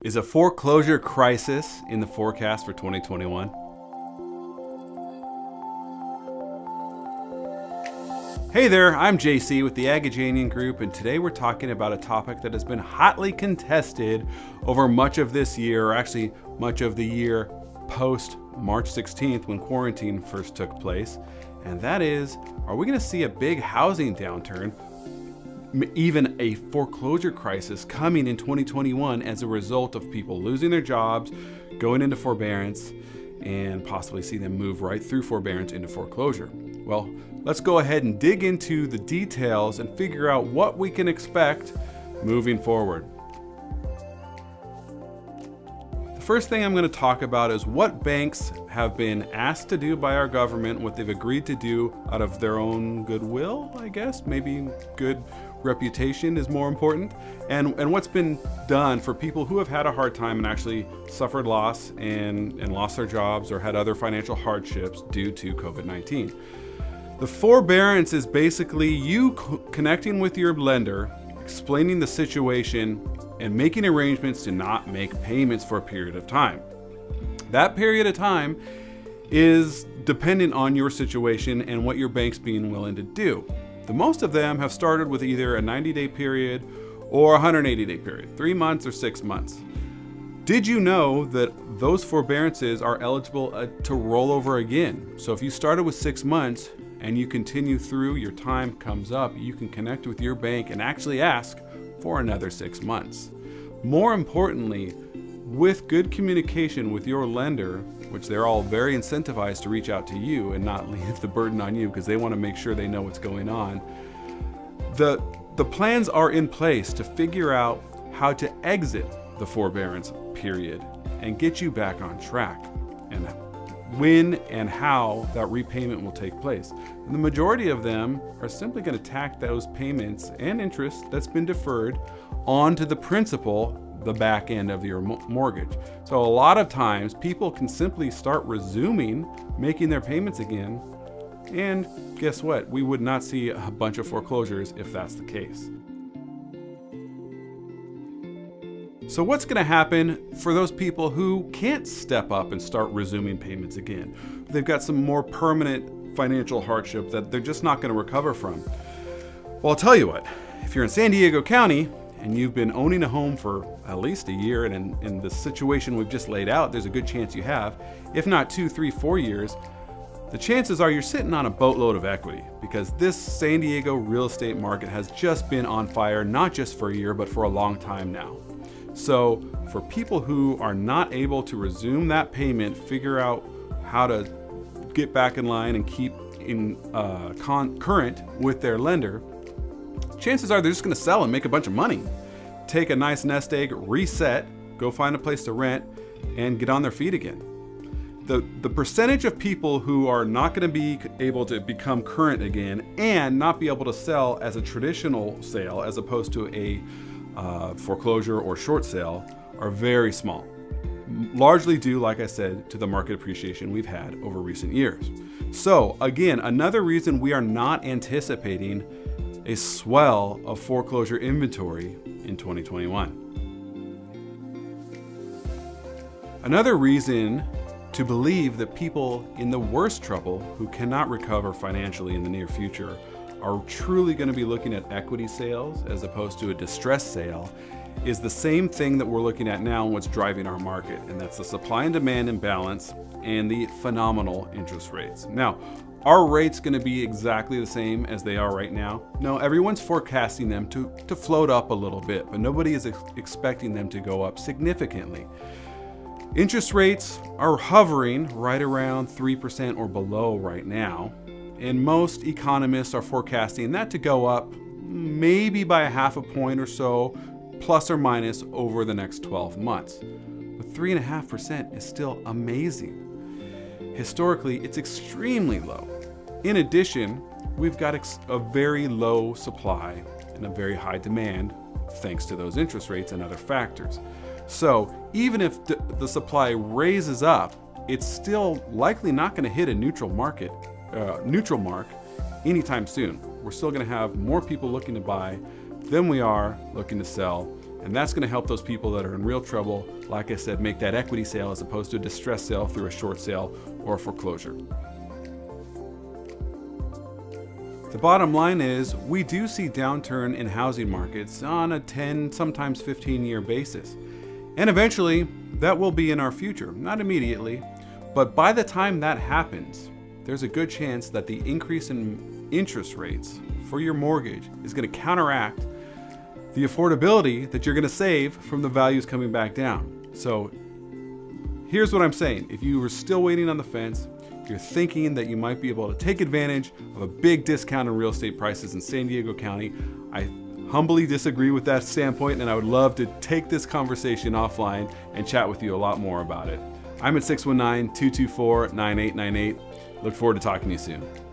Is a foreclosure crisis in the forecast for 2021? Hey there, I'm JC with the Agajanian Group, and today we're talking about a topic that has been hotly contested over much of this year, or actually much of the year post March 16th when quarantine first took place. And that is, are we going to see a big housing downturn, even a foreclosure crisis coming in 2021 as a result of people losing their jobs, going into forbearance, and possibly see them move right through forbearance into foreclosure? Well, let's go ahead and dig into the details and figure out what we can expect moving forward. The first thing I'm going to talk about is what banks have been asked to do by our government, what they've agreed to do out of their own goodwill, I guess. Maybe good reputation is more important, and what's been done for people who have had a hard time and actually suffered loss and lost their jobs or had other financial hardships due to COVID-19. The forbearance is basically you connecting with your lender, explaining the situation, and making arrangements to not make payments for a period of time. That period of time is dependent on your situation and what your bank's being willing to do. The most of them have started with either a 90-day period or a 180-day period, 3 months or 6 months. Did you know that those forbearances are eligible to roll over again? So if you started with 6 months and you continue through, your time comes up, you can connect with your bank and actually ask for another 6 months. More importantly, with good communication with your lender, which they're all very incentivized to reach out to you and not leave the burden on you because they want to make sure they know what's going on, the plans are in place to figure out how to exit the forbearance period and get you back on track, and when and how that repayment will take place. And the majority of them are simply going to tack those payments and interest that's been deferred onto the principal, the back end of your mortgage. So a lot of times people can simply start resuming making their payments again, and guess what? We would not see a bunch of foreclosures if that's the case. So what's going to happen for those people who can't step up and start resuming payments again? They've got some more permanent financial hardship that they're just not going to recover from. Well, I'll tell you what, if you're in San Diego County and you've been owning a home for at least a year, and in the situation we've just laid out, there's a good chance you have, if not 2, 3, 4 years, the chances are you're sitting on a boatload of equity, because this San Diego real estate market has just been on fire, not just for a year, but for a long time now. So for people who are not able to resume that payment, figure out how to get back in line and keep in current with their lender, chances are they're just going to sell and make a bunch of money. Take a nice nest egg, reset, go find a place to rent, and get on their feet again. The percentage of people who are not going to be able to become current again and not be able to sell as a traditional sale as opposed to a foreclosure or short sale are very small, largely due, like I said, to the market appreciation we've had over recent years. So again, another reason we are not anticipating a swell of foreclosure inventory in 2021. Another reason to believe that people in the worst trouble who cannot recover financially in the near future are truly going to be looking at equity sales as opposed to a distressed sale is the same thing that we're looking at now and what's driving our market, and that's the supply and demand imbalance and the phenomenal interest rates. Now, are rates going to be exactly the same as they are right now? No, everyone's forecasting them to float up a little bit, but nobody is expecting them to go up significantly. Interest rates are hovering right around 3% or below right now, and most economists are forecasting that to go up maybe by 0.5 point or so, plus or minus, over the next 12 months. But 3.5% is still amazing. Historically, it's extremely low. In addition, we've got a very low supply and a very high demand thanks to those interest rates and other factors. So even if the supply raises up, it's still likely not going to hit a neutral mark anytime soon. We're still going to have more people looking to buy than we are looking to sell, And that's going to help those people that are in real trouble, like I said, make that equity sale as opposed to a distress sale through a short sale or foreclosure. The bottom line is we do see downturn in housing markets on a 10, sometimes 15-year basis. And eventually that will be in our future, not immediately, but by the time that happens, there's a good chance that the increase in interest rates for your mortgage is going to counteract the affordability that you're going to save from the values coming back down. So here's what I'm saying. If you were still waiting on the fence, you're thinking that you might be able to take advantage of a big discount in real estate prices in San Diego County, I humbly disagree with that standpoint, and I would love to take this conversation offline and chat with you a lot more about it. I'm at 619-224-9898. Look forward to talking to you soon.